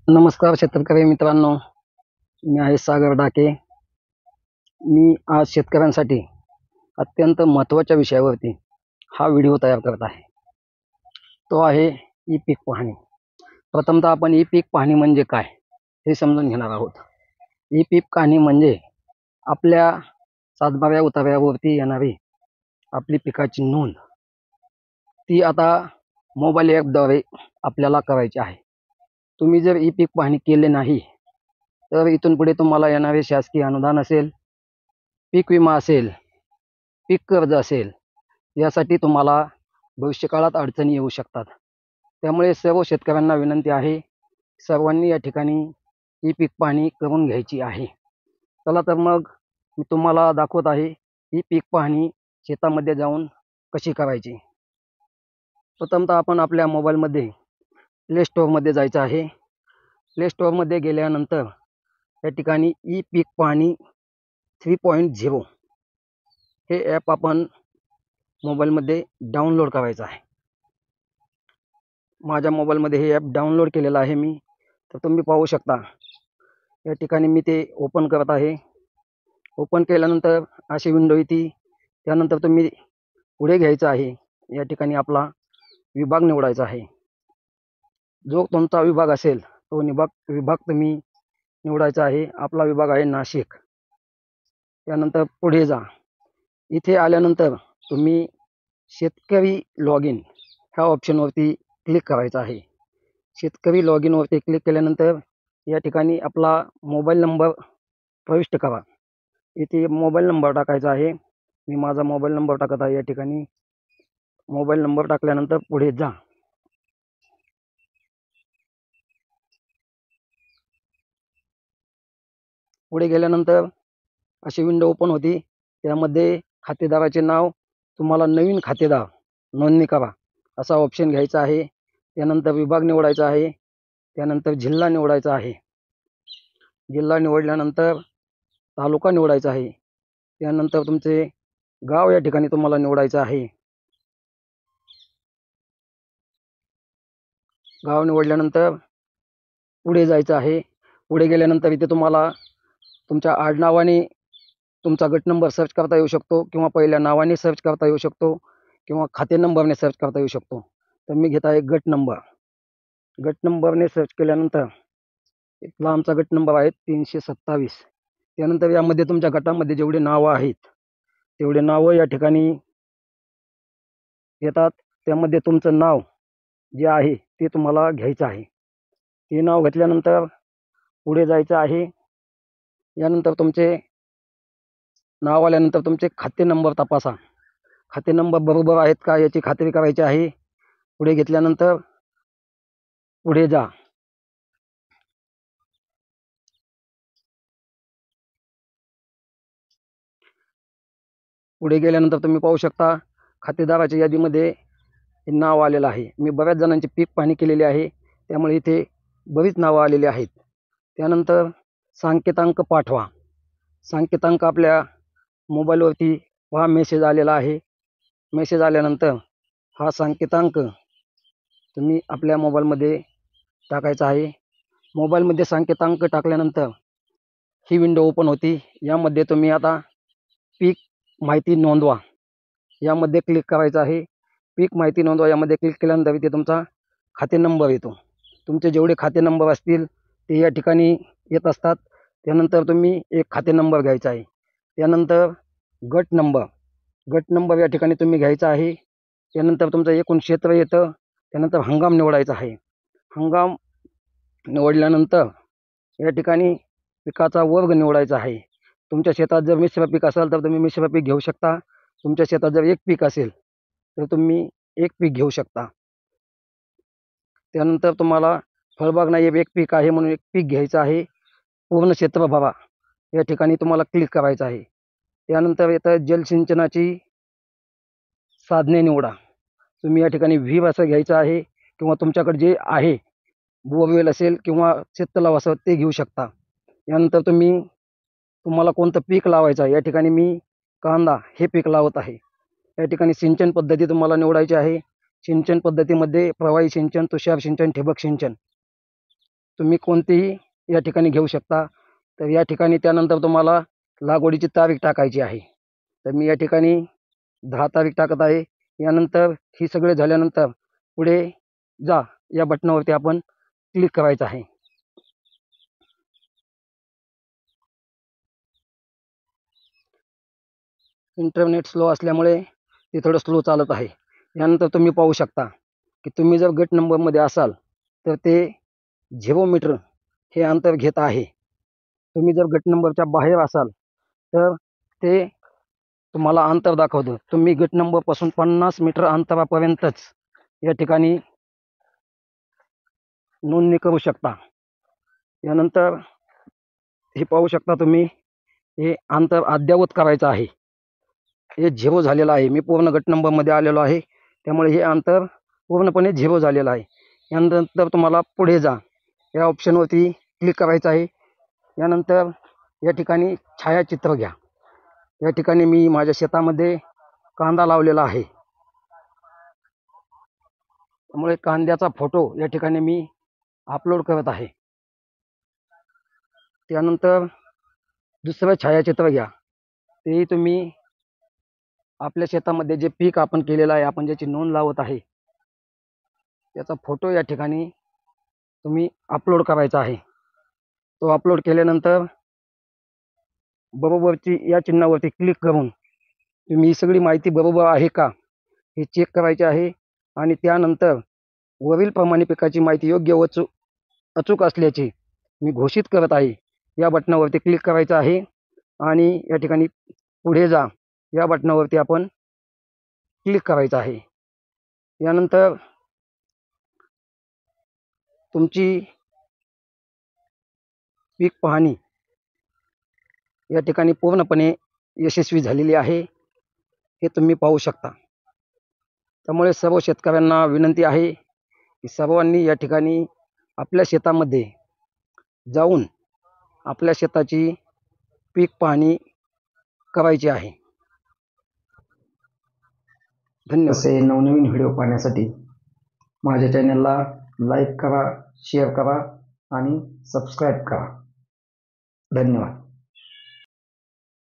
नमस्कार शेतकरी मित्रांनो, मी आहे सागर डाके. मी आज शेतकऱ्यांसाठी अत्यंत महत्त्वाच्या विषयावरती हा व्हिडिओ तयार करत आहे. तो आहे ई पीक पाहणी. प्रथमतः आपण ई पीक पाहणी म्हणजे काय हे समजून घेणार आहोत. ई पीक पाहणी म्हणजे आपल्या सातबाऱ्या उतार्यावरती येणारी आपली पिकाची नोंद, ती आता मोबाईल ॲपद्वारे आपल्याला करायची आहे. तुम्ही जर ई पीक पाहणी केले नाही तर इथून पुढे तुम्हाला येणारे शासकीय अनुदान असेल, पीक विमा असेल, पीक कर्ज असेल, यासाठी तुम्हाला भविष्यकाळात अडचणी येऊ शकतात. त्यामुळे सर्व शेतकऱ्यांना विनंती आहे, सर्वांनी या ठिकाणी ही पीक पाहणी करून घ्यायची आहे. चला तर मग मी तुम्हाला दाखवत आहे ही पीक पाहणी शेतामध्ये जाऊन कशी करायची. प्रथमतः आपण आपल्या मोबाईलमध्ये प्ले स्टोअरमध्ये जायचं आहे. प्ले स्टोअरमध्ये गेल्यानंतर या ठिकाणी ई पीक पाहणी 3.0 हे ॲप आपण मोबाईलमध्ये डाउनलोड करायचं आहे. माझ्या मोबाईलमध्ये हे ॲप डाउनलोड केलेलं आहे मी. तर तुम्ही पाहू शकता या ठिकाणी मी ते ओपन करत आहे. ओपन केल्यानंतर अशी विंडो येते. त्यानंतर तुम्ही पुढे घ्यायचं आहे. या ठिकाणी आपला विभाग निवडायचा आहे. जो तुमचा विभाग असेल तो विभाग तुम्ही निवडायचा आहे. आपला विभाग आहे नाशिक. त्यानंतर पुढे जा. इथे आल्यानंतर तुम्ही शेतकरी लॉग इन ह्या ऑप्शनवरती क्लिक करायचं आहे. शेतकरी लॉग इनवरती क्लिक केल्यानंतर या ठिकाणी आपला मोबाईल नंबर प्रविष्ट करा. इथे मोबाईल नंबर टाकायचा आहे. मी माझा मोबाईल नंबर टाकत आहे. या ठिकाणी मोबाईल नंबर टाकल्यानंतर पुढे जा. पुढे गेल्यानंतर अशी विंडो ओपन होती. त्यामध्ये खातेदाराचे नाव, तुम्हाला नवीन खातेदार नोंदणी करा असा ऑप्शन घ्यायचा आहे. त्यानंतर विभाग निवडायचा आहे. त्यानंतर जिल्हा निवडायचा आहे. जिल्हा निवडल्यानंतर तालुका निवडायचा आहे. त्यानंतर तुमचे गाव या ठिकाणी तुम्हाला निवडायचं आहे. गाव निवडल्यानंतर पुढे जायचं आहे. पुढे गेल्यानंतर इथे तुम्हाला तुमच्या आडनावाने तुमचा गट नंबर सर्च करता येऊ शकतो, किंवा पहिल्या नावाने सर्च करता येऊ शकतो, किंवा खाते नंबरने सर्च करता येऊ शकतो. तर मी घेत आहे गट नंबर. गट नंबरने सर्च केल्यानंतर इथला आमचा गट नंबर आहे 327. त्यानंतर यामध्ये तुमच्या गटामध्ये जेवढे नावं आहेत तेवढे नावं या ठिकाणी येतात. त्यामध्ये तुमचं नाव जे आहे ते तुम्हाला घ्यायचं आहे. ते नाव घेतल्यानंतर पुढे जायचं आहे. यानंतर तुमचे नाव आल्यानंतर तुमचे खाते नंबर तपासा. खाते नंबर बरोबर आहेत का याची खात्री करायची आहे. पुढे घेतल्यानंतर पुढे जा. पुढे गेल्यानंतर तुम्ही पाहू शकता खातेदाराच्या यादीमध्ये हे नाव आलेलं आहे. मी बऱ्याच जणांची पीक पाहणी केलेली आहे, त्यामुळे इथे बरीच नावं आलेली आहेत. त्यानंतर सांकेतांक पाठवा. सांकेतांक आपल्या मोबाईलवरती हा मेसेज आलेला आहे. मेसेज आल्यानंतर हा सांकेतांक तुम्ही आपल्या मोबाईलमध्ये टाकायचा आहे. मोबाईलमध्ये सांकेतांक टाकल्यानंतर ही विंडो ओपन होती. यामध्ये तुम्ही आता पीक माहिती नोंदवा यामध्ये क्लिक करायचं आहे. पीक माहिती नोंदवा यामध्ये क्लिक केल्यानंतर इथे तुमचा खाते नंबर येतो. तुमचे जेवढे खाते नंबर असतील ते या ठिकाणी येत असतात. त्यानंतर तुम्ही एक खाते नंबर घ्यायचा आहे. त्यानंतर गट नंबर या ठिकाणी तुम्ही घ्यायचा आहे. त्यानंतर तुमचं एकूण क्षेत्र येतं. त्यानंतर हंगाम निवडायचा आहे. हंगाम निवडल्यानंतर या ठिकाणी पिकाचा वर्ग निवडायचा आहे. तुमच्या शेतात जर मिश्र पीक असेल तर तुम्ही मिश्र पीक घेऊ शकता. तुमच्या शेतात जर एक पीक असेल तर तुम्ही एक पीक घेऊ शकता. त्यानंतर तुम्हाला फळबाग नाही, एक पीक आहे म्हणून एक पीक घ्यायचं आहे. पूर्ण क्षेत्र भरा या ठिकाणी तुम्हाला क्लिक करायचं आहे. त्यानंतर येतं जलसिंचनाची साधने निवडा. तुम्ही या ठिकाणी विहीर असं घ्यायचं आहे, किंवा तुमच्याकडे जे आहे बोरवेल असेल किंवा शेततलाव असेल ते घेऊ शकता. यानंतर तुम्हाला कोणतं पीक लावायचं आहे. या ठिकाणी मी कांदा हे पीक लावत आहे. या ठिकाणी सिंचन पद्धती तुम्हाला निवडायची आहे. सिंचन पद्धतीमध्ये प्रवाही सिंचन, तुषार सिंचन, ठिबक सिंचन तुम्ही कोणतेही या ठिकाणी घेऊ शकता. तर या ठिकाणी त्यानंतर तुम्हाला लागवडीची तारीख टाकायची आहे. तर मी या ठिकाणी 10 तारीख टाकत आहे. यानंतर ही सगळे झाल्यानंतर पुढे जा या बटनावरती आपण क्लिक करायचं आहे. इंटरनेट स्लो असल्यामुळे ते थोडं स्लो चालत आहे. यानंतर तुम्ही पाहू शकता की तुम्ही जर गट नंबरमध्ये असाल तर ते 0 मीटर हे अंतर घेत आहे. तुम्ही जर गट नंबरच्या बाहेर असाल तर ते तुम्हाला अंतर दाखवतं. तुम्ही गट नंबरपासून 50 मीटर अंतरापर्यंतच या ठिकाणी नोंदणी करू शकता. यानंतर हे पाहू शकता तुम्ही, हे अंतर अद्ययावत करायचं आहे. हे 0 झालेलं आहे. मी पूर्ण गट नंबरमध्ये आलेलो आहे, त्यामुळे हे अंतर पूर्णपणे 0 झालेलं आहे. यानंतर तुम्हाला पुढे जा या ऑप्शनवरती क्लिक करायचं आहे. यानंतर या ठिकाणी छायाचित्र घ्या. या ठिकाणी मी माझ्या शेतामध्ये कांदा लावलेला आहे, त्यामुळे कांद्याचा फोटो या ठिकाणी मी अपलोड करत आहे. त्यानंतर दुसरं छायाचित्र घ्या. तेही तुम्ही आपल्या शेतामध्ये जे पीक आपण केलेलं आहे, आपण ज्याची नोंद लावत आहे, त्याचा फोटो या ठिकाणी तुम्ही अपलोड करायचा आहे. तो अपलोड केल्यानंतर बरोबरची या चिन्हावरती क्लिक करून तुम्ही ही सगळी माहिती बरोबर आहे का हे चेक करायचे आहे. आणि त्यानंतर वरील प्रमाणे पिकाची माहिती योग्य व अचूक असल्याचे मी घोषित करत आहे या बटनावरती क्लिक करायचं आहे. आणि या ठिकाणी पुढे जा या बटनावरती आपण क्लिक करायचं आहे. यानंतर तुमची पीक पाहणी या ठिकाणी पूर्णपणे यशस्वी झालेली आहे, हे तुम्ही पाहू शकता. त्यामुळे सर्व शेतकऱ्यांना विनंती आहे की सर्वांनी या ठिकाणी आपल्या शेतामध्ये जाऊन आपल्या शेताची पीक पाहणी करायची आहे. धन्यवाद. असे नवनवीन व्हिडिओ पाहण्यासाठी माझ्या चॅनलला लाईक करा, शेअर करा आणि सबस्क्राईब करा. धन्यवाद.